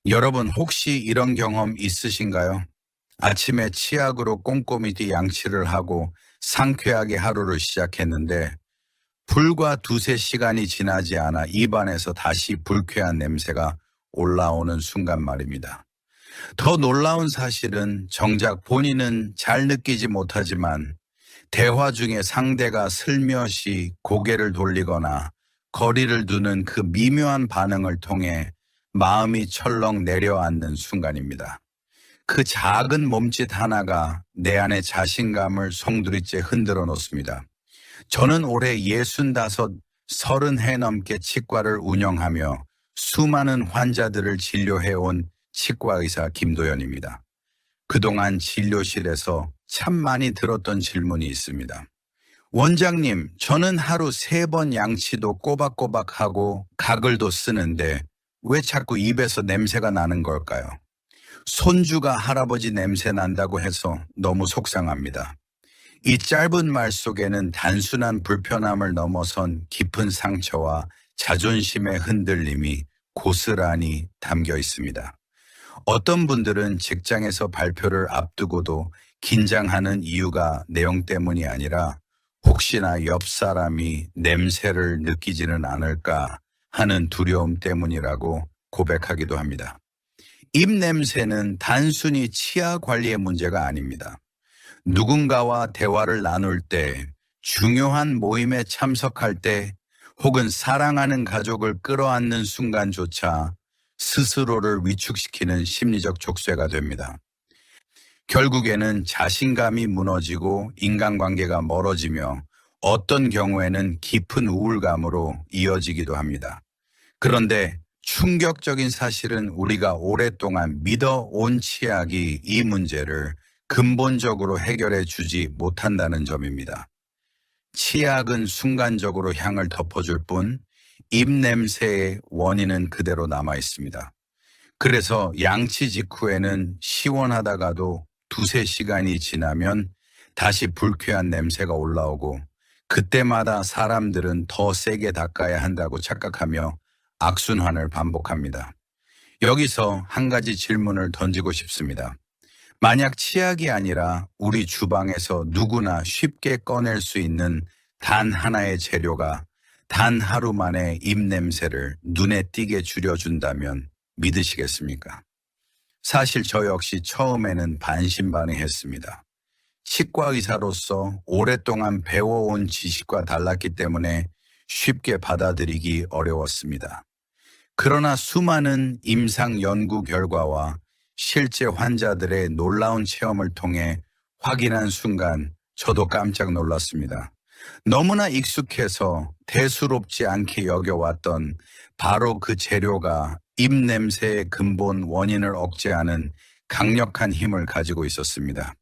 여러분 혹시 이런 경험 있으신가요? 아침에 치약으로 꼼꼼히 양치를 하고 상쾌하게 하루를 시작했는데 불과 두세 시간이 지나지 않아 입안에서 다시 불쾌한 냄새가 올라오는 순간 말입니다. 더 놀라운 사실은 정작 본인은 잘 느끼지 못하지만 대화 중에 상대가 슬며시 고개를 돌리거나 거리를 두는 그 미묘한 반응을 통해 마음이 철렁 내려앉는 순간입니다. 그 작은 몸짓 하나가 내 안의 자신감을 송두리째 흔들어 놓습니다. 저는 올해 65, 30해 넘게 치과를 운영하며 수많은 환자들을 진료해온 치과의사 김도연입니다. 그동안 진료실에서 참 많이 들었던 질문이 있습니다. 원장님, 저는 하루 3번 양치도 꼬박꼬박 하고 가글도 쓰는데 왜 자꾸 입에서 냄새가 나는 걸까요? 손주가 할아버지 냄새 난다고 해서 너무 속상합니다. 이 짧은 말 속에는 단순한 불편함을 넘어선 깊은 상처와 자존심의 흔들림이 고스란히 담겨 있습니다. 어떤 분들은 직장에서 발표를 앞두고도 긴장하는 이유가 내용 때문이 아니라 혹시나 옆 사람이 냄새를 느끼지는 않을까 하는 두려움 때문이라고 고백하기도 합니다. 입 냄새는 단순히 치아 관리의 문제가 아닙니다. 누군가와 대화를 나눌 때, 중요한 모임에 참석할 때, 혹은 사랑하는 가족을 끌어안는 순간조차 스스로를 위축시키는 심리적 족쇄가 됩니다. 결국에는 자신감이 무너지고 인간관계가 멀어지며 어떤 경우에는 깊은 우울감으로 이어지기도 합니다. 그런데 충격적인 사실은 우리가 오랫동안 믿어온 치약이 이 문제를 근본적으로 해결해 주지 못한다는 점입니다. 치약은 순간적으로 향을 덮어줄 뿐 입냄새의 원인은 그대로 남아 있습니다. 그래서 양치 직후에는 시원하다가도 두세 시간이 지나면 다시 불쾌한 냄새가 올라오고 그때마다 사람들은 더 세게 닦아야 한다고 착각하며 악순환을 반복합니다. 여기서 한 가지 질문을 던지고 싶습니다. 만약 치약이 아니라 우리 주방에서 누구나 쉽게 꺼낼 수 있는 단 하나의 재료가 단 하루 만에 입냄새를 눈에 띄게 줄여준다면 믿으시겠습니까? 사실 저 역시 처음에는 반신반의했습니다. 치과 의사로서 오랫동안 배워온 지식과 달랐기 때문에 쉽게 받아들이기 어려웠습니다. 그러나 수많은 임상 연구 결과와 실제 환자들의 놀라운 체험을 통해 확인한 순간 저도 깜짝 놀랐습니다. 너무나 익숙해서 대수롭지 않게 여겨왔던 바로 그 재료가 입냄새의 근본 원인을 억제하는 강력한 힘을 가지고 있었습니다.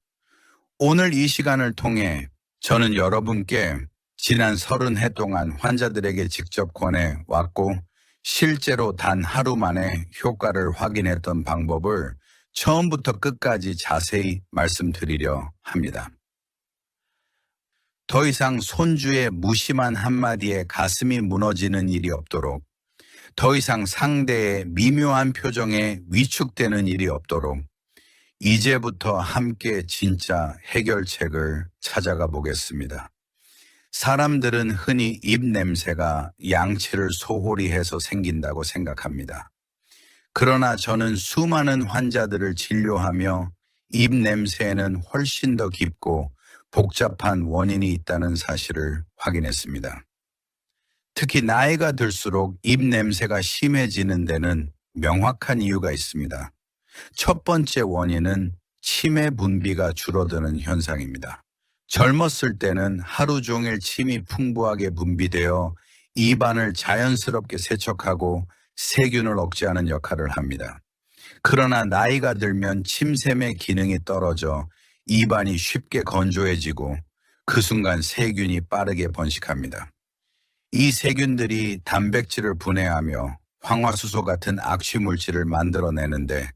오늘 이 시간을 통해 저는 여러분께 지난 30해 동안 환자들에게 직접 권해 왔고 실제로 단 하루 만에 효과를 확인했던 방법을 처음부터 끝까지 자세히 말씀드리려 합니다. 더 이상 손주의 무심한 한마디에 가슴이 무너지는 일이 없도록, 더 이상 상대의 미묘한 표정에 위축되는 일이 없도록, 이제부터 함께 진짜 해결책을 찾아가 보겠습니다. 사람들은 흔히 입 냄새가 양치를 소홀히 해서 생긴다고 생각합니다. 그러나 저는 수많은 환자들을 진료하며 입 냄새에는 훨씬 더 깊고 복잡한 원인이 있다는 사실을 확인했습니다. 특히 나이가 들수록 입 냄새가 심해지는 데는 명확한 이유가 있습니다. 첫 번째 원인은 침의 분비가 줄어드는 현상입니다. 젊었을 때는 하루 종일 침이 풍부하게 분비되어 입안을 자연스럽게 세척하고 세균을 억제하는 역할을 합니다. 그러나 나이가 들면 침샘의 기능이 떨어져 입안이 쉽게 건조해지고 그 순간 세균이 빠르게 번식합니다. 이 세균들이 단백질을 분해하며 황화수소 같은 악취 물질을 만들어내는데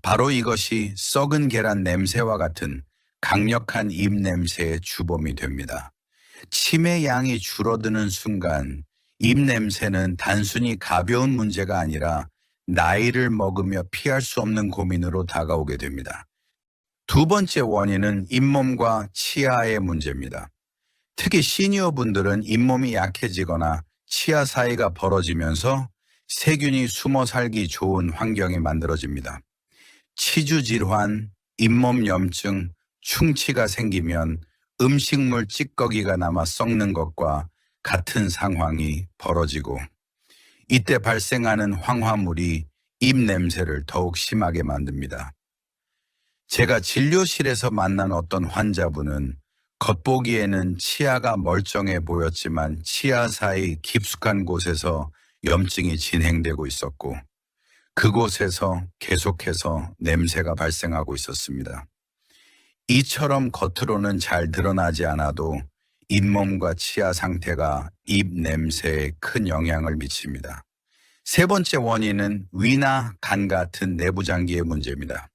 바로 이것이 썩은 계란 냄새와 같은 강력한 입 냄새의 주범이 됩니다. 침의 양이 줄어드는 순간 입 냄새는 단순히 가벼운 문제가 아니라 나이를 먹으며 피할 수 없는 고민으로 다가오게 됩니다. 두 번째 원인은 잇몸과 치아의 문제입니다. 특히 시니어 분들은 잇몸이 약해지거나 치아 사이가 벌어지면서 세균이 숨어 살기 좋은 환경이 만들어집니다. 치주 질환, 잇몸 염증, 충치가 생기면 음식물 찌꺼기가 남아 썩는 것과 같은 상황이 벌어지고, 이때 발생하는 황화물이 입 냄새를 더욱 심하게 만듭니다. 제가 진료실에서 만난 어떤 환자분은 겉보기에는 치아가 멀쩡해 보였지만 치아 사이 깊숙한 곳에서 염증이 진행되고 있었고, 그곳에서 계속해서 냄새가 발생하고 있었습니다. 이처럼 겉으로는 잘 드러나지 않아도 잇몸과 치아 상태가 입 냄새에 큰 영향을 미칩니다. 세 번째 원인은 위나 간 같은 내부 장기의 문제입니다.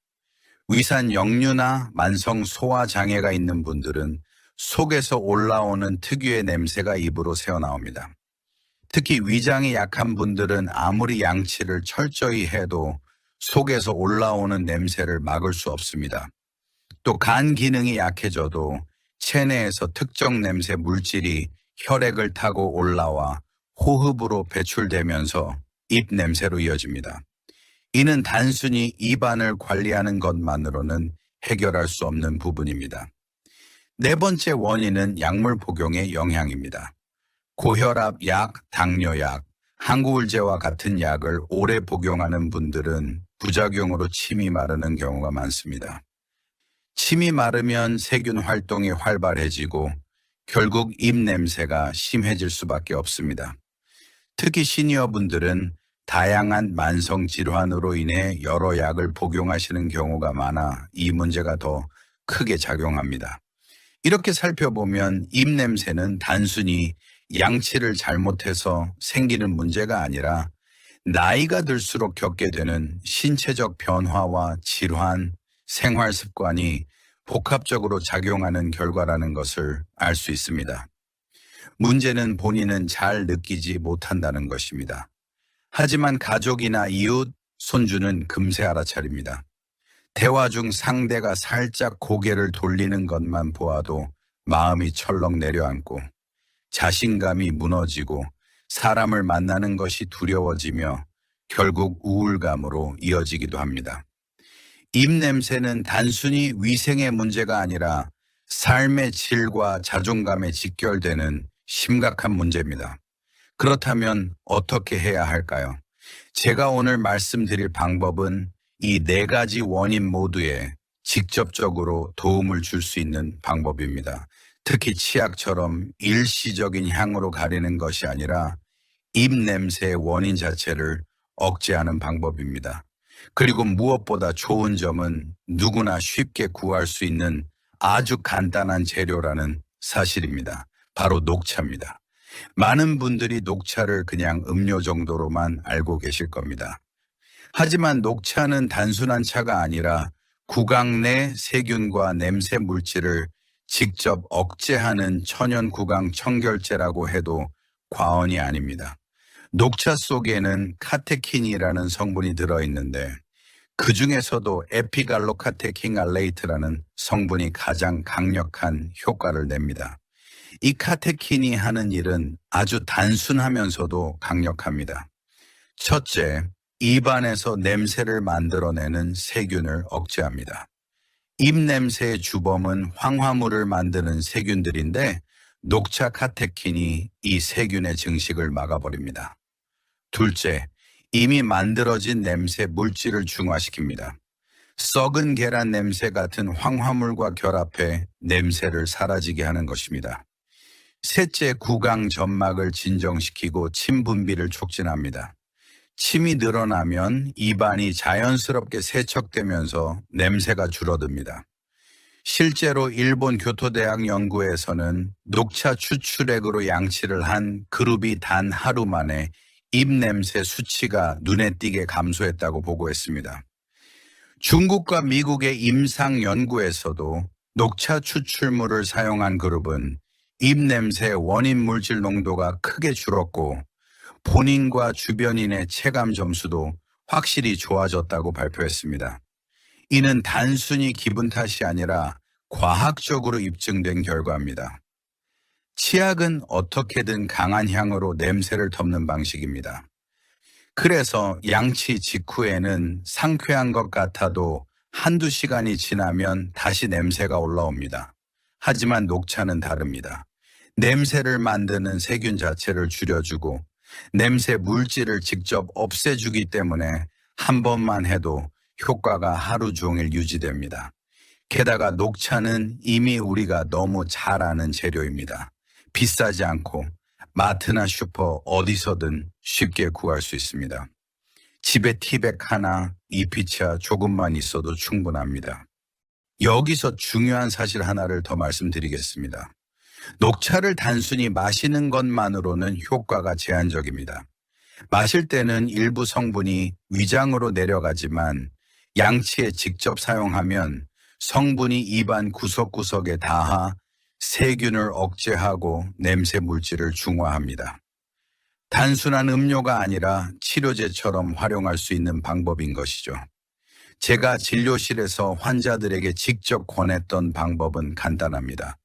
위산 역류나 만성 소화 장애가 있는 분들은 속에서 올라오는 특유의 냄새가 입으로 새어나옵니다. 특히 위장이 약한 분들은 아무리 양치를 철저히 해도 속에서 올라오는 냄새를 막을 수 없습니다. 또 간 기능이 약해져도 체내에서 특정 냄새 물질이 혈액을 타고 올라와 호흡으로 배출되면서 입 냄새로 이어집니다. 이는 단순히 입안을 관리하는 것만으로는 해결할 수 없는 부분입니다. 네 번째 원인은 약물 복용의 영향입니다. 고혈압 약, 당뇨약, 항구울제와 같은 약을 오래 복용하는 분들은 부작용으로 침이 마르는 경우가 많습니다. 침이 마르면 세균 활동이 활발해지고 결국 입 냄새가 심해질 수밖에 없습니다. 특히 시니어분들은 다양한 만성 질환으로 인해 여러 약을 복용하시는 경우가 많아 이 문제가 더 크게 작용합니다. 이렇게 살펴보면 입 냄새는 단순히 양치를 잘못해서 생기는 문제가 아니라 나이가 들수록 겪게 되는 신체적 변화와 질환, 생활 습관이 복합적으로 작용하는 결과라는 것을 알 수 있습니다. 문제는 본인은 잘 느끼지 못한다는 것입니다. 하지만 가족이나 이웃, 손주는 금세 알아차립니다. 대화 중 상대가 살짝 고개를 돌리는 것만 보아도 마음이 철렁 내려앉고 자신감이 무너지고 사람을 만나는 것이 두려워지며 결국 우울감으로 이어지기도 합니다. 입 냄새는 단순히 위생의 문제가 아니라 삶의 질과 자존감에 직결되는 심각한 문제입니다. 그렇다면 어떻게 해야 할까요? 제가 오늘 말씀드릴 방법은 이 네 가지 원인 모두에 직접적으로 도움을 줄 수 있는 방법입니다. 특히 치약처럼 일시적인 향으로 가리는 것이 아니라 입 냄새의 원인 자체를 억제하는 방법입니다. 그리고 무엇보다 좋은 점은 누구나 쉽게 구할 수 있는 아주 간단한 재료라는 사실입니다. 바로 녹차입니다. 많은 분들이 녹차를 그냥 음료 정도로만 알고 계실 겁니다. 하지만 녹차는 단순한 차가 아니라 구강 내 세균과 냄새 물질을 직접 억제하는 천연 구강 청결제라고 해도 과언이 아닙니다. 녹차 속에는 카테킨이라는 성분이 들어있는데 그 중에서도 에피갈로카테킨알레이트라는 성분이 가장 강력한 효과를 냅니다. 이 카테킨이 하는 일은 아주 단순하면서도 강력합니다. 첫째, 입안에서 냄새를 만들어내는 세균을 억제합니다. 입 냄새의 주범은 황화물을 만드는 세균들인데 녹차 카테킨이 이 세균의 증식을 막아버립니다. 둘째, 이미 만들어진 냄새 물질을 중화시킵니다. 썩은 계란 냄새 같은 황화물과 결합해 냄새를 사라지게 하는 것입니다. 셋째, 구강 점막을 진정시키고 침 분비를 촉진합니다. 침이 늘어나면 입안이 자연스럽게 세척되면서 냄새가 줄어듭니다. 실제로 일본 교토대학 연구에서는 녹차 추출액으로 양치를 한 그룹이 단 하루 만에 입냄새 수치가 눈에 띄게 감소했다고 보고했습니다. 중국과 미국의 임상 연구에서도 녹차 추출물을 사용한 그룹은 입냄새 원인 물질 농도가 크게 줄었고 본인과 주변인의 체감 점수도 확실히 좋아졌다고 발표했습니다. 이는 단순히 기분 탓이 아니라 과학적으로 입증된 결과입니다. 치약은 어떻게든 강한 향으로 냄새를 덮는 방식입니다. 그래서 양치 직후에는 상쾌한 것 같아도 한두 시간이 지나면 다시 냄새가 올라옵니다. 하지만 녹차는 다릅니다. 냄새를 만드는 세균 자체를 줄여주고 냄새 물질을 직접 없애주기 때문에 한 번만 해도 효과가 하루 종일 유지됩니다. 게다가 녹차는 이미 우리가 너무 잘 아는 재료입니다. 비싸지 않고 마트나 슈퍼 어디서든 쉽게 구할 수 있습니다. 집에 티백 하나, 이피차 조금만 있어도 충분합니다. 여기서 중요한 사실 하나를 더 말씀드리겠습니다. 녹차를 단순히 마시는 것만으로는 효과가 제한적입니다. 마실 때는 일부 성분이 위장으로 내려가지만 양치에 직접 사용하면 성분이 입안 구석구석에 닿아 세균을 억제하고 냄새 물질을 중화합니다. 단순한 음료가 아니라 치료제처럼 활용할 수 있는 방법인 것이죠. 제가 진료실에서 환자들에게 직접 권했던 방법은 간단합니다.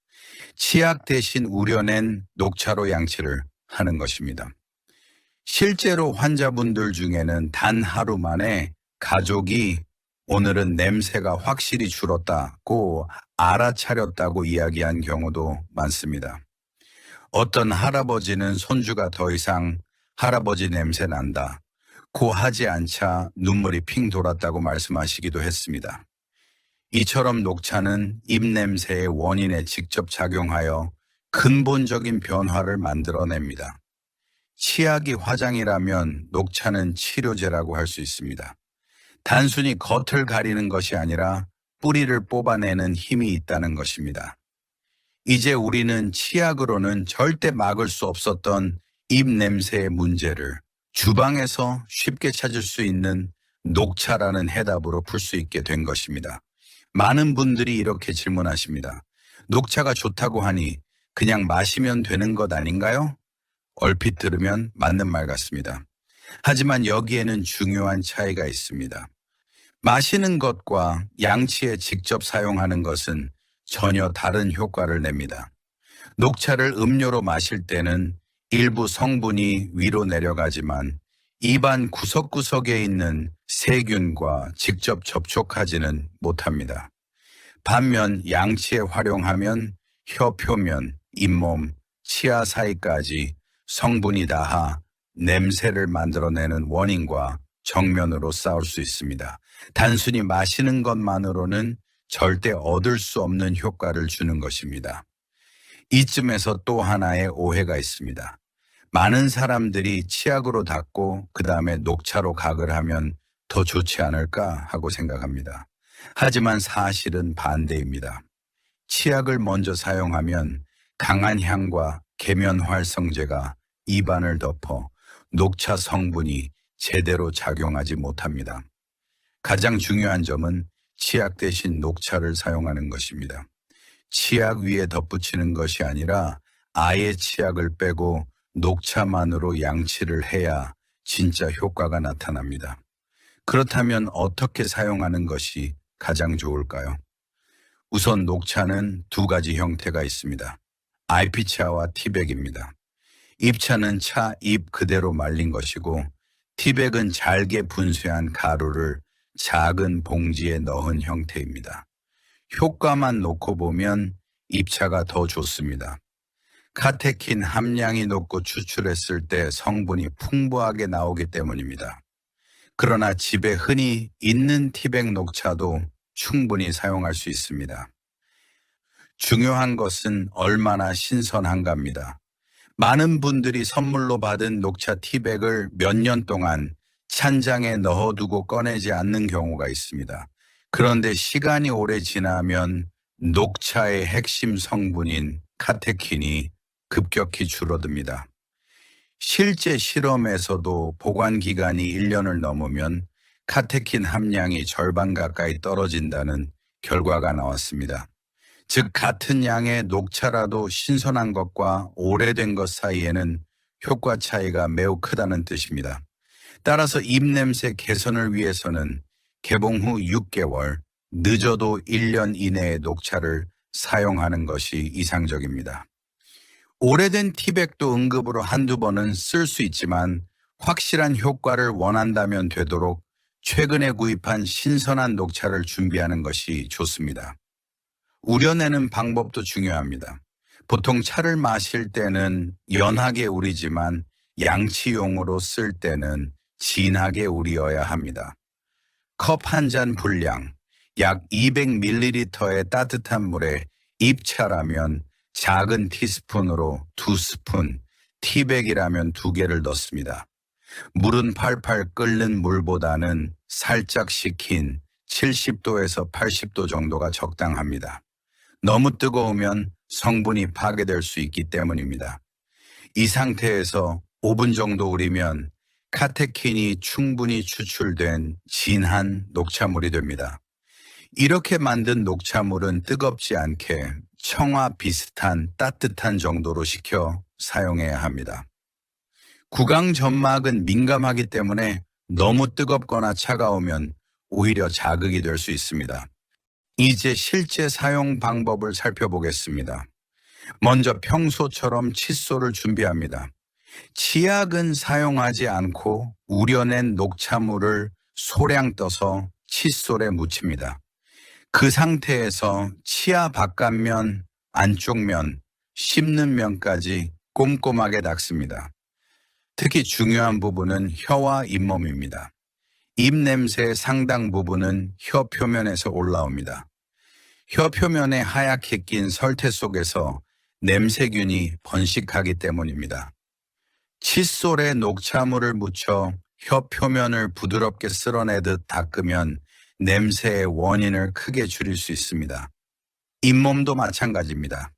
치약 대신 우려낸 녹차로 양치를 하는 것입니다. 실제로 환자분들 중에는 단 하루 만에 가족이 오늘은 냄새가 확실히 줄었다고 알아차렸다고 이야기한 경우도 많습니다. 어떤 할아버지는 손주가 더 이상 할아버지 냄새 난다 고 하지 않자 눈물이 핑 돌았다고 말씀하시기도 했습니다. 이처럼 녹차는 입냄새의 원인에 직접 작용하여 근본적인 변화를 만들어냅니다. 치약이 화장이라면 녹차는 치료제라고 할 수 있습니다. 단순히 겉을 가리는 것이 아니라 뿌리를 뽑아내는 힘이 있다는 것입니다. 이제 우리는 치약으로는 절대 막을 수 없었던 입냄새의 문제를 주방에서 쉽게 찾을 수 있는 녹차라는 해답으로 풀 수 있게 된 것입니다. 많은 분들이 이렇게 질문하십니다. 녹차가 좋다고 하니 그냥 마시면 되는 것 아닌가요? 얼핏 들으면 맞는 말 같습니다. 하지만 여기에는 중요한 차이가 있습니다. 마시는 것과 양치에 직접 사용하는 것은 전혀 다른 효과를 냅니다. 녹차를 음료로 마실 때는 일부 성분이 위로 내려가지만 입안 구석구석에 있는 세균과 직접 접촉하지는 못합니다. 반면 양치에 활용하면 혀 표면, 잇몸, 치아 사이까지 성분이 닿아 냄새를 만들어내는 원인과 정면으로 싸울 수 있습니다. 단순히 마시는 것만으로는 절대 얻을 수 없는 효과를 주는 것입니다. 이쯤에서 또 하나의 오해가 있습니다. 많은 사람들이 치약으로 닦고 그 다음에 녹차로 각을 하면 더 좋지 않을까 하고 생각합니다. 하지만 사실은 반대입니다. 치약을 먼저 사용하면 강한 향과 계면 활성제가 입안을 덮어 녹차 성분이 제대로 작용하지 못합니다. 가장 중요한 점은 치약 대신 녹차를 사용하는 것입니다. 치약 위에 덧붙이는 것이 아니라 아예 치약을 빼고 녹차만으로 양치를 해야 진짜 효과가 나타납니다. 그렇다면 어떻게 사용하는 것이 가장 좋을까요? 우선 녹차는 두 가지 형태가 있습니다. IP차와 티백입니다. 잎차는 차 잎 그대로 말린 것이고 티백은 잘게 분쇄한 가루를 작은 봉지에 넣은 형태입니다. 효과만 놓고 보면 잎차가 더 좋습니다. 카테킨 함량이 높고 추출했을 때 성분이 풍부하게 나오기 때문입니다. 그러나 집에 흔히 있는 티백 녹차도 충분히 사용할 수 있습니다. 중요한 것은 얼마나 신선한가입니다. 많은 분들이 선물로 받은 녹차 티백을 몇 년 동안 찬장에 넣어두고 꺼내지 않는 경우가 있습니다. 그런데 시간이 오래 지나면 녹차의 핵심 성분인 카테킨이 급격히 줄어듭니다. 실제 실험에서도 보관 기간이 1년을 넘으면 카테킨 함량이 절반 가까이 떨어진다는 결과가 나왔습니다. 즉 같은 양의 녹차라도 신선한 것과 오래된 것 사이에는 효과 차이가 매우 크다는 뜻입니다. 따라서 입냄새 개선을 위해서는 개봉 후 6개월, 늦어도 1년 이내의 녹차를 사용하는 것이 이상적입니다. 오래된 티백도 응급으로 한두 번은 쓸 수 있지만 확실한 효과를 원한다면 되도록 최근에 구입한 신선한 녹차를 준비하는 것이 좋습니다. 우려내는 방법도 중요합니다. 보통 차를 마실 때는 연하게 우리지만 양치용으로 쓸 때는 진하게 우려야 합니다. 컵 한 잔 분량, 약 200ml의 따뜻한 물에 입차라면 작은 티스푼으로 2스푼, 티백이라면 2개를 넣습니다. 물은 팔팔 끓는 물보다는 살짝 식힌 70도에서 80도 정도가 적당합니다. 너무 뜨거우면 성분이 파괴될 수 있기 때문입니다. 이 상태에서 5분 정도 우리면 카테킨이 충분히 추출된 진한 녹차물이 됩니다. 이렇게 만든 녹차물은 뜨겁지 않게 청아 비슷한 따뜻한 정도로 식혀 사용해야 합니다. 구강 점막은 민감하기 때문에 너무 뜨겁거나 차가우면 오히려 자극이 될 수 있습니다. 이제 실제 사용 방법을 살펴보겠습니다. 먼저 평소처럼 칫솔을 준비합니다. 치약은 사용하지 않고 우려낸 녹차물을 소량 떠서 칫솔에 묻힙니다. 그 상태에서 치아 바깥면, 안쪽 면, 씹는 면까지 꼼꼼하게 닦습니다. 특히 중요한 부분은 혀와 잇몸입니다. 입 냄새의 상당 부분은 혀 표면에서 올라옵니다. 혀 표면에 하얗게 낀 설태 속에서 냄새균이 번식하기 때문입니다. 칫솔에 녹차물을 묻혀 혀 표면을 부드럽게 쓸어내듯 닦으면 냄새의 원인을 크게 줄일 수 있습니다. 잇몸도 마찬가지입니다.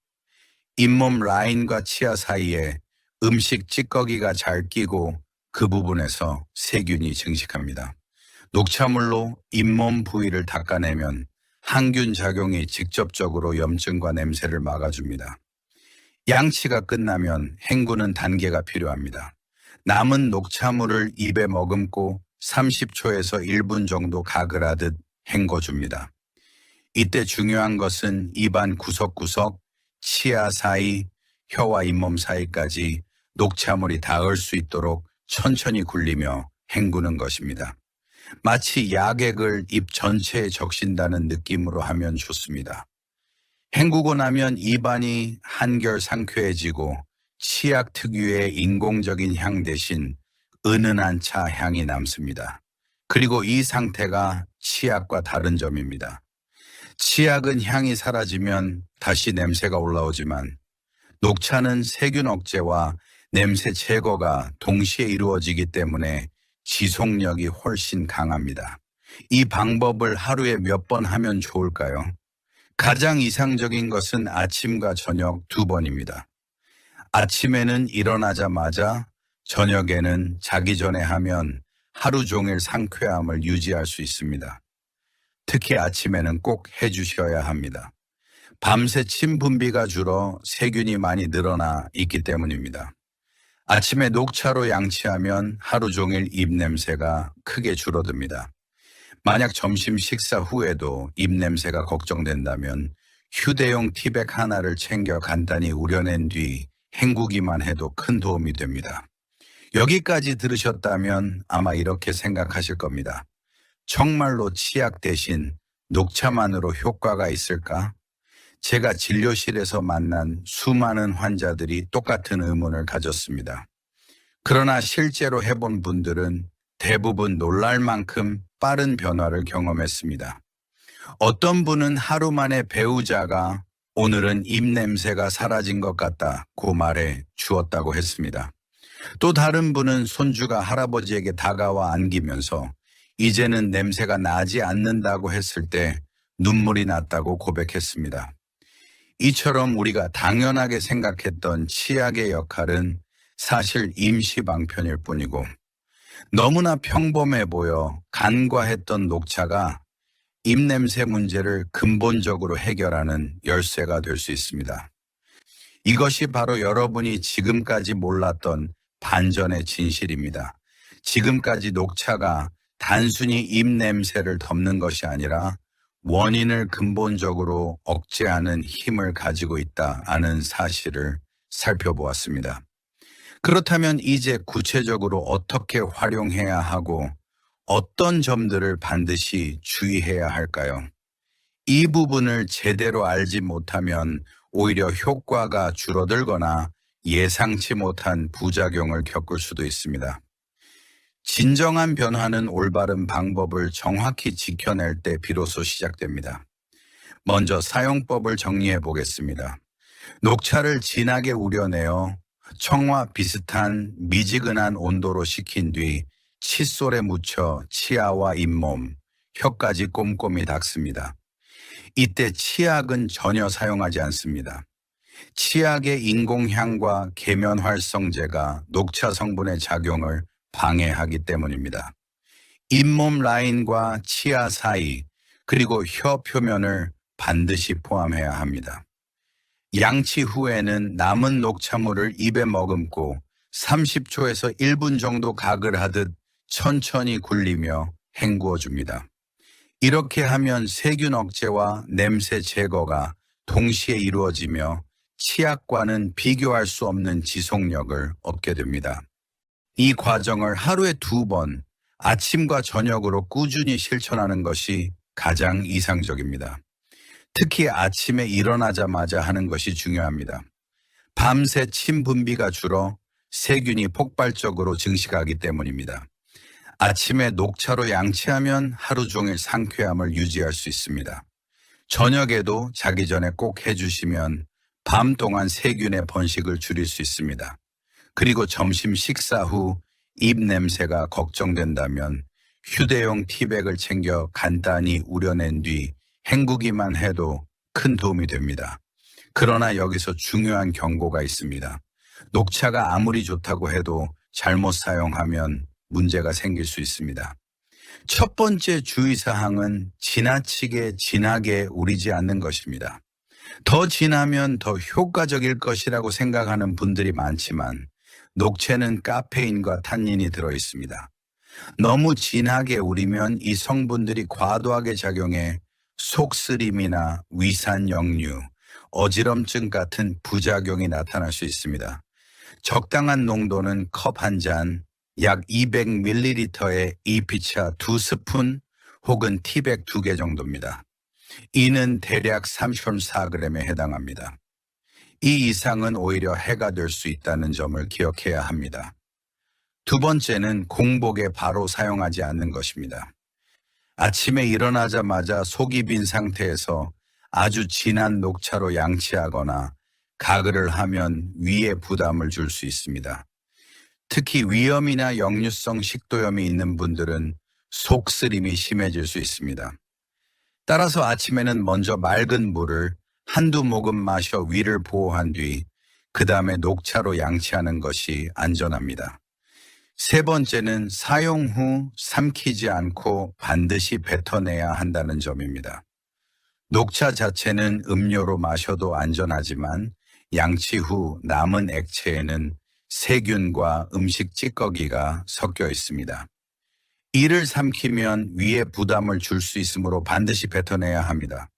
잇몸 라인과 치아 사이에 음식 찌꺼기가 잘 끼고 그 부분에서 세균이 증식합니다. 녹차물로 잇몸 부위를 닦아내면 항균 작용이 직접적으로 염증과 냄새를 막아줍니다. 양치가 끝나면 헹구는 단계가 필요합니다. 남은 녹차물을 입에 머금고 30초에서 1분 정도 가글하듯 헹궈줍니다. 이때 중요한 것은 입안 구석구석, 치아 사이, 혀와 잇몸 사이까지 녹차물이 닿을 수 있도록 천천히 굴리며 헹구는 것입니다. 마치 약액을 입 전체에 적신다는 느낌으로 하면 좋습니다. 헹구고 나면 입안이 한결 상쾌해지고 치약 특유의 인공적인 향 대신 은은한 차 향이 남습니다. 그리고 이 상태가 치약과 다른 점입니다. 치약은 향이 사라지면 다시 냄새가 올라오지만 녹차는 세균 억제와 냄새 제거가 동시에 이루어지기 때문에 지속력이 훨씬 강합니다. 이 방법을 하루에 몇 번 하면 좋을까요? 가장 이상적인 것은 아침과 저녁 2번입니다. 아침에는 일어나자마자, 저녁에는 자기 전에 하면 하루 종일 상쾌함을 유지할 수 있습니다. 특히 아침에는 꼭 해주셔야 합니다. 밤새 침 분비가 줄어 세균이 많이 늘어나 있기 때문입니다. 아침에 녹차로 양치하면 하루 종일 입냄새가 크게 줄어듭니다. 만약 점심 식사 후에도 입냄새가 걱정된다면 휴대용 티백 하나를 챙겨 간단히 우려낸 뒤 헹구기만 해도 큰 도움이 됩니다. 여기까지 들으셨다면 아마 이렇게 생각하실 겁니다. 정말로 치약 대신 녹차만으로 효과가 있을까? 제가 진료실에서 만난 수많은 환자들이 똑같은 의문을 가졌습니다. 그러나 실제로 해본 분들은 대부분 놀랄 만큼 빠른 변화를 경험했습니다. 어떤 분은 하루 만에 배우자가 오늘은 입냄새가 사라진 것 같다고 말해 주었다고 했습니다. 또 다른 분은 손주가 할아버지에게 다가와 안기면서 이제는 냄새가 나지 않는다고 했을 때 눈물이 났다고 고백했습니다. 이처럼 우리가 당연하게 생각했던 치약의 역할은 사실 임시 방편일 뿐이고 너무나 평범해 보여 간과했던 녹차가 입냄새 문제를 근본적으로 해결하는 열쇠가 될 수 있습니다. 이것이 바로 여러분이 지금까지 몰랐던 반전의 진실입니다. 지금까지 녹차가 단순히 입 냄새를 덮는 것이 아니라 원인을 근본적으로 억제하는 힘을 가지고 있다는 사실을 살펴보았습니다. 그렇다면 이제 구체적으로 어떻게 활용해야 하고 어떤 점들을 반드시 주의해야 할까요? 이 부분을 제대로 알지 못하면 오히려 효과가 줄어들거나 예상치 못한 부작용을 겪을 수도 있습니다. 진정한 변화는 올바른 방법을 정확히 지켜낼 때 비로소 시작됩니다. 먼저 사용법을 정리해 보겠습니다. 녹차를 진하게 우려내어 청과 비슷한 미지근한 온도로 식힌 뒤 칫솔에 묻혀 치아와 잇몸, 혀까지 꼼꼼히 닦습니다. 이때 치약은 전혀 사용하지 않습니다. 치약의 인공향과 계면활성제가 녹차 성분의 작용을 방해하기 때문입니다. 잇몸 라인과 치아 사이, 그리고 혀 표면을 반드시 포함해야 합니다. 양치 후에는 남은 녹차물을 입에 머금고 30초에서 1분 정도 각을 하듯 천천히 굴리며 헹구어 줍니다. 이렇게 하면 세균 억제와 냄새 제거가 동시에 이루어지며 치약과는 비교할 수 없는 지속력을 얻게 됩니다. 이 과정을 하루에 2번, 아침과 저녁으로 꾸준히 실천하는 것이 가장 이상적입니다. 특히 아침에 일어나자마자 하는 것이 중요합니다. 밤새 침 분비가 줄어 세균이 폭발적으로 증식하기 때문입니다. 아침에 녹차로 양치하면 하루 종일 상쾌함을 유지할 수 있습니다. 저녁에도 자기 전에 꼭 해주시면 밤 동안 세균의 번식을 줄일 수 있습니다. 그리고 점심 식사 후 입 냄새가 걱정된다면 휴대용 티백을 챙겨 간단히 우려낸 뒤 헹구기만 해도 큰 도움이 됩니다. 그러나 여기서 중요한 경고가 있습니다. 녹차가 아무리 좋다고 해도 잘못 사용하면 문제가 생길 수 있습니다. 첫 번째 주의사항은 지나치게 진하게 우리지 않는 것입니다. 더 진하면 더 효과적일 것이라고 생각하는 분들이 많지만 녹차는 카페인과 탄닌이 들어있습니다. 너무 진하게 우리면 이 성분들이 과도하게 작용해 속쓰림이나 위산 역류, 어지럼증 같은 부작용이 나타날 수 있습니다. 적당한 농도는 컵 한 잔, 약 200ml의 이피차 2스푼 혹은 티백 2개 정도입니다. 이는 대략 3.4g에 해당합니다. 이 이상은 오히려 해가 될 수 있다는 점을 기억해야 합니다. 두 번째는 공복에 바로 사용하지 않는 것입니다. 아침에 일어나자마자 속이 빈 상태에서 아주 진한 녹차로 양치하거나 가글을 하면 위에 부담을 줄 수 있습니다. 특히 위염이나 역류성 식도염이 있는 분들은 속쓰림이 심해질 수 있습니다. 따라서 아침에는 먼저 맑은 물을 한두 모금 마셔 위를 보호한 뒤 그 다음에 녹차로 양치하는 것이 안전합니다. 세 번째는 사용 후 삼키지 않고 반드시 뱉어내야 한다는 점입니다. 녹차 자체는 음료로 마셔도 안전하지만 양치 후 남은 액체에는 세균과 음식 찌꺼기가 섞여 있습니다. 이를 삼키면 위에 부담을 줄 수 있으므로 반드시 뱉어내야 합니다.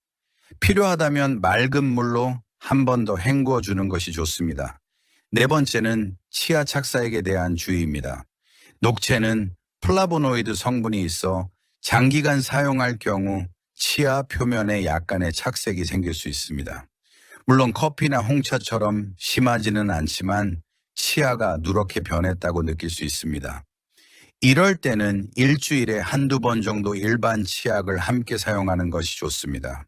필요하다면 맑은 물로 한 번 더 헹구어 주는 것이 좋습니다. 네 번째는 치아 착색에 대한 주의입니다. 녹차는 플라보노이드 성분이 있어 장기간 사용할 경우 치아 표면에 약간의 착색이 생길 수 있습니다. 물론 커피나 홍차처럼 심하지는 않지만 치아가 누렇게 변했다고 느낄 수 있습니다. 이럴 때는 일주일에 한두 번 정도 일반 치약을 함께 사용하는 것이 좋습니다.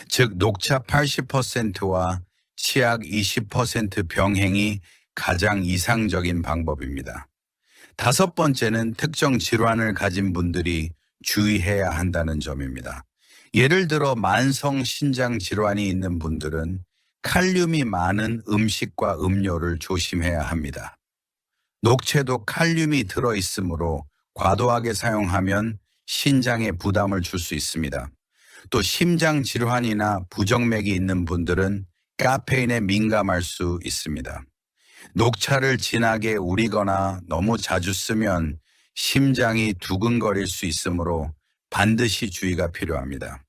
즉 녹차 80%와 치약 20% 병행이 가장 이상적인 방법입니다. 다섯 번째는 특정 질환을 가진 분들이 주의해야 한다는 점입니다. 예를 들어 만성 신장 질환이 있는 분들은 칼륨이 많은 음식과 음료를 조심해야 합니다. 녹차도 칼륨이 들어있으므로 과도하게 사용하면 신장에 부담을 줄 수 있습니다. 또 심장 질환이나 부정맥이 있는 분들은 카페인에 민감할 수 있습니다. 녹차를 진하게 우리거나 너무 자주 쓰면 심장이 두근거릴 수 있으므로 반드시 주의가 필요합니다.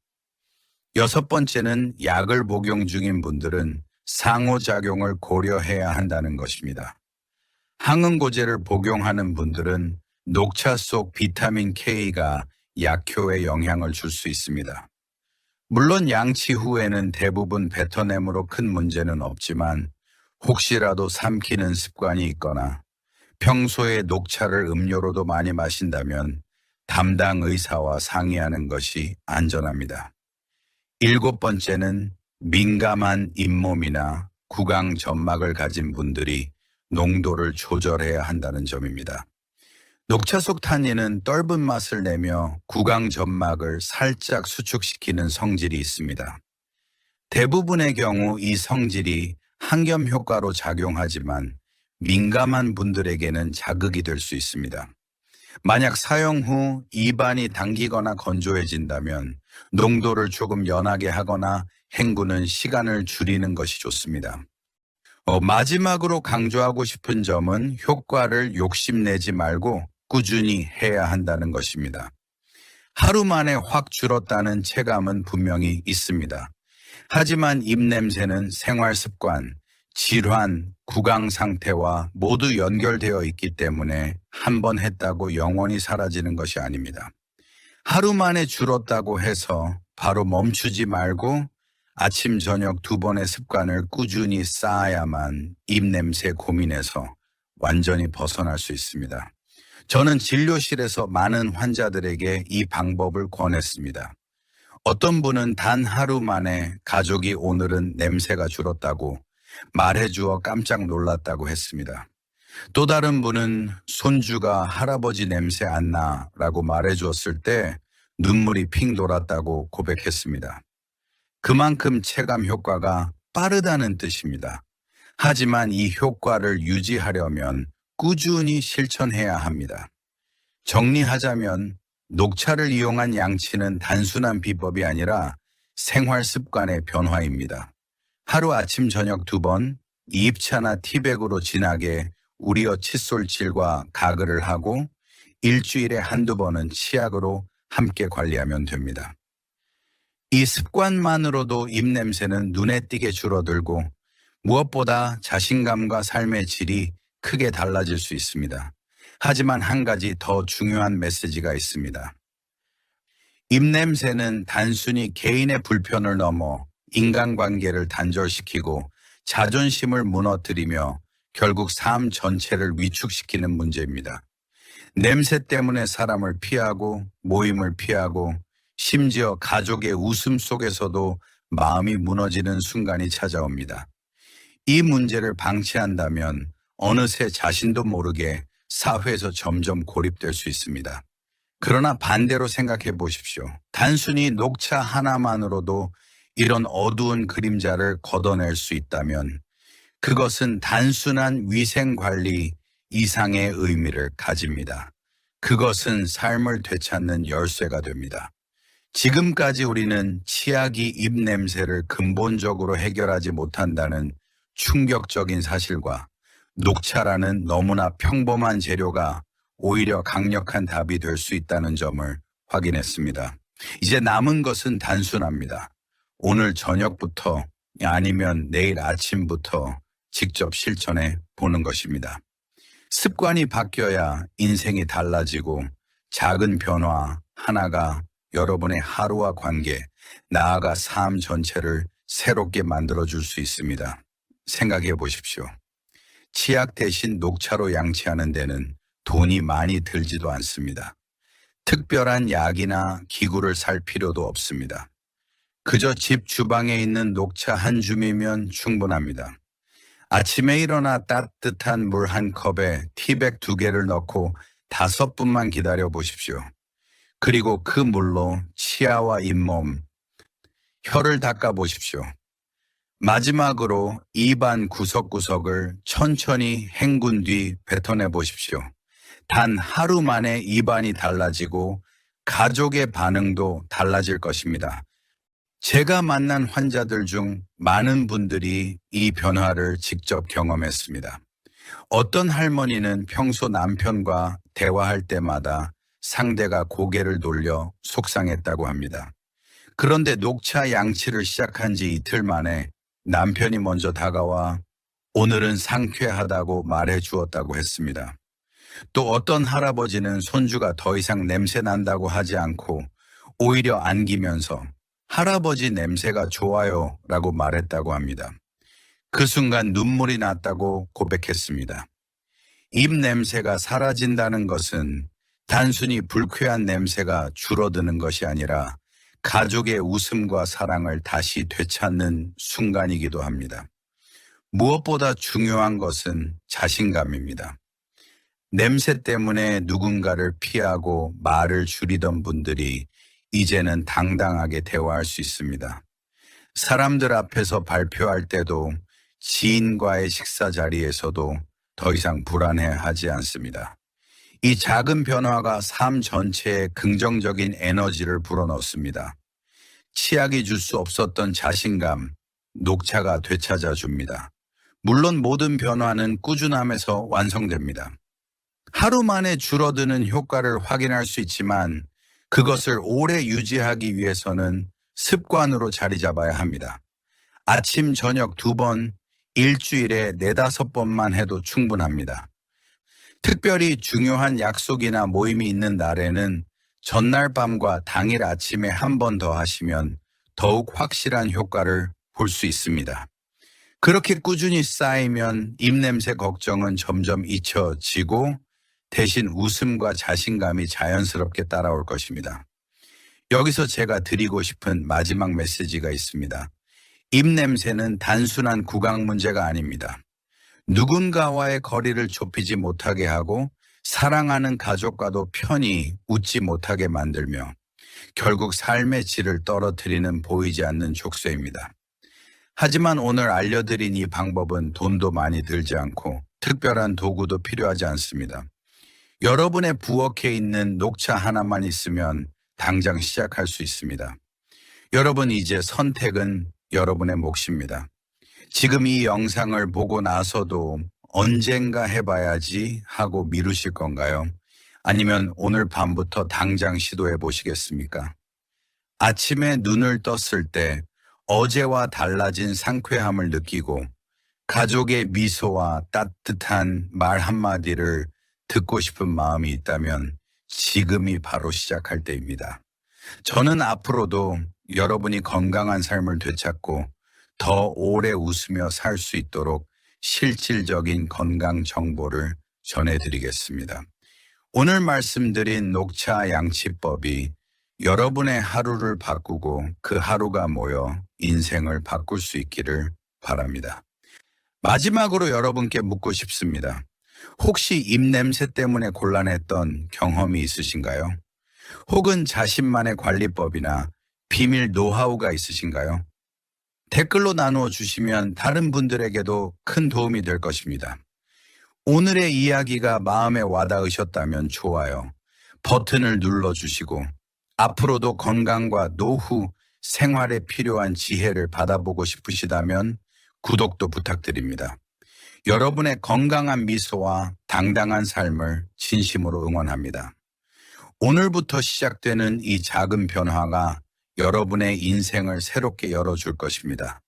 여섯 번째는 약을 복용 중인 분들은 상호작용을 고려해야 한다는 것입니다. 항응고제를 복용하는 분들은 녹차 속 비타민 K가 약효에 영향을 줄 수 있습니다. 물론 양치 후에는 대부분 뱉어내므로 큰 문제는 없지만 혹시라도 삼키는 습관이 있거나 평소에 녹차를 음료로도 많이 마신다면 담당 의사와 상의하는 것이 안전합니다. 일곱 번째는 민감한 잇몸이나 구강 점막을 가진 분들이 농도를 조절해야 한다는 점입니다. 녹차 속 타닌은 떫은 맛을 내며 구강 점막을 살짝 수축시키는 성질이 있습니다. 대부분의 경우 이 성질이 항염 효과로 작용하지만 민감한 분들에게는 자극이 될 수 있습니다. 만약 사용 후 입안이 당기거나 건조해진다면 농도를 조금 연하게 하거나 헹구는 시간을 줄이는 것이 좋습니다. 마지막으로 강조하고 싶은 점은 효과를 욕심내지 말고 꾸준히 해야 한다는 것입니다. 하루 만에 확 줄었다는 체감은 분명히 있습니다. 하지만 입냄새는 생활 습관, 질환, 구강 상태와 모두 연결되어 있기 때문에 한 번 했다고 영원히 사라지는 것이 아닙니다. 하루 만에 줄었다고 해서 바로 멈추지 말고 아침 저녁 2번의 습관을 꾸준히 쌓아야만 입냄새 고민에서 완전히 벗어날 수 있습니다. 저는 진료실에서 많은 환자들에게 이 방법을 권했습니다. 어떤 분은 단 하루 만에 가족이 오늘은 냄새가 줄었다고 말해주어 깜짝 놀랐다고 했습니다. 또 다른 분은 손주가 할아버지 냄새 안 나라고 말해주었을 때 눈물이 핑 돌았다고 고백했습니다. 그만큼 체감 효과가 빠르다는 뜻입니다. 하지만 이 효과를 유지하려면 꾸준히 실천해야 합니다. 정리하자면 녹차를 이용한 양치는 단순한 비법이 아니라 생활 습관의 변화입니다. 하루 아침 저녁 2번 이입차나 티백으로 진하게 우리어 칫솔질과 가글을 하고 일주일에 한두 번은 치약으로 함께 관리하면 됩니다. 이 습관만으로도 입냄새는 눈에 띄게 줄어들고 무엇보다 자신감과 삶의 질이 크게 달라질 수 있습니다. 하지만 한 가지 더 중요한 메시지가 있습니다. 입냄새는 단순히 개인의 불편을 넘어 인간관계를 단절시키고 자존심을 무너뜨리며 결국 삶 전체를 위축시키는 문제입니다. 냄새 때문에 사람을 피하고 모임을 피하고 심지어 가족의 웃음 속에서도 마음이 무너지는 순간이 찾아옵니다. 이 문제를 방치한다면 어느새 자신도 모르게 사회에서 점점 고립될 수 있습니다. 그러나 반대로 생각해 보십시오. 단순히 녹차 하나만으로도 이런 어두운 그림자를 걷어낼 수 있다면 그것은 단순한 위생관리 이상의 의미를 가집니다. 그것은 삶을 되찾는 열쇠가 됩니다. 지금까지 우리는 치약이 입냄새를 근본적으로 해결하지 못한다는 충격적인 사실과 녹차라는 너무나 평범한 재료가 오히려 강력한 답이 될 수 있다는 점을 확인했습니다. 이제 남은 것은 단순합니다. 오늘 저녁부터 아니면 내일 아침부터 직접 실천해 보는 것입니다. 습관이 바뀌어야 인생이 달라지고 작은 변화 하나가 여러분의 하루와 관계, 나아가 삶 전체를 새롭게 만들어줄 수 있습니다. 생각해 보십시오. 치약 대신 녹차로 양치하는 데는 돈이 많이 들지도 않습니다. 특별한 약이나 기구를 살 필요도 없습니다. 그저 집 주방에 있는 녹차 한 줌이면 충분합니다. 아침에 일어나 따뜻한 물 한 컵에 티백 2개를 넣고 5분만 기다려 보십시오. 그리고 그 물로 치아와 잇몸, 혀를 닦아 보십시오. 마지막으로 입안 구석구석을 천천히 헹군 뒤 뱉어내 보십시오. 단 하루 만에 입안이 달라지고 가족의 반응도 달라질 것입니다. 제가 만난 환자들 중 많은 분들이 이 변화를 직접 경험했습니다. 어떤 할머니는 평소 남편과 대화할 때마다 상대가 고개를 돌려 속상했다고 합니다. 그런데 녹차 양치를 시작한 지 이틀 만에 남편이 먼저 다가와 오늘은 상쾌하다고 말해 주었다고 했습니다. 또 어떤 할아버지는 손주가 더 이상 냄새 난다고 하지 않고 오히려 안기면서 할아버지 냄새가 좋아요 라고 말했다고 합니다. 그 순간 눈물이 났다고 고백했습니다. 입 냄새가 사라진다는 것은 단순히 불쾌한 냄새가 줄어드는 것이 아니라 가족의 웃음과 사랑을 다시 되찾는 순간이기도 합니다. 무엇보다 중요한 것은 자신감입니다. 냄새 때문에 누군가를 피하고 말을 줄이던 분들이 이제는 당당하게 대화할 수 있습니다. 사람들 앞에서 발표할 때도 지인과의 식사 자리에서도 더 이상 불안해하지 않습니다. 이 작은 변화가 삶 전체에 긍정적인 에너지를 불어넣습니다. 치약이 줄 수 없었던 자신감, 녹차가 되찾아 줍니다. 물론 모든 변화는 꾸준함에서 완성됩니다. 하루 만에 줄어드는 효과를 확인할 수 있지만 그것을 오래 유지하기 위해서는 습관으로 자리 잡아야 합니다. 아침, 저녁 2번, 일주일에 4-5번만 해도 충분합니다. 특별히 중요한 약속이나 모임이 있는 날에는 전날 밤과 당일 아침에 한 번 더 하시면 더욱 확실한 효과를 볼 수 있습니다. 그렇게 꾸준히 쌓이면 입냄새 걱정은 점점 잊혀지고 대신 웃음과 자신감이 자연스럽게 따라올 것입니다. 여기서 제가 드리고 싶은 마지막 메시지가 있습니다. 입냄새는 단순한 구강 문제가 아닙니다. 누군가와의 거리를 좁히지 못하게 하고 사랑하는 가족과도 편히 웃지 못하게 만들며 결국 삶의 질을 떨어뜨리는 보이지 않는 족쇄입니다. 하지만 오늘 알려드린 이 방법은 돈도 많이 들지 않고 특별한 도구도 필요하지 않습니다. 여러분의 부엌에 있는 녹차 하나만 있으면 당장 시작할 수 있습니다. 여러분 이제 선택은 여러분의 몫입니다. 지금 이 영상을 보고 나서도 언젠가 해봐야지 하고 미루실 건가요? 아니면 오늘 밤부터 당장 시도해 보시겠습니까? 아침에 눈을 떴을 때 어제와 달라진 상쾌함을 느끼고 가족의 미소와 따뜻한 말 한마디를 듣고 싶은 마음이 있다면 지금이 바로 시작할 때입니다. 저는 앞으로도 여러분이 건강한 삶을 되찾고 더 오래 웃으며 살 수 있도록 실질적인 건강 정보를 전해드리겠습니다. 오늘 말씀드린 녹차 양치법이 여러분의 하루를 바꾸고 그 하루가 모여 인생을 바꿀 수 있기를 바랍니다. 마지막으로 여러분께 묻고 싶습니다. 혹시 입냄새 때문에 곤란했던 경험이 있으신가요? 혹은 자신만의 관리법이나 비밀 노하우가 있으신가요? 댓글로 나누어 주시면 다른 분들에게도 큰 도움이 될 것입니다. 오늘의 이야기가 마음에 와닿으셨다면 좋아요 버튼을 눌러주시고 앞으로도 건강과 노후, 생활에 필요한 지혜를 받아보고 싶으시다면 구독도 부탁드립니다. 여러분의 건강한 미소와 당당한 삶을 진심으로 응원합니다. 오늘부터 시작되는 이 작은 변화가 여러분의 인생을 새롭게 열어줄 것입니다.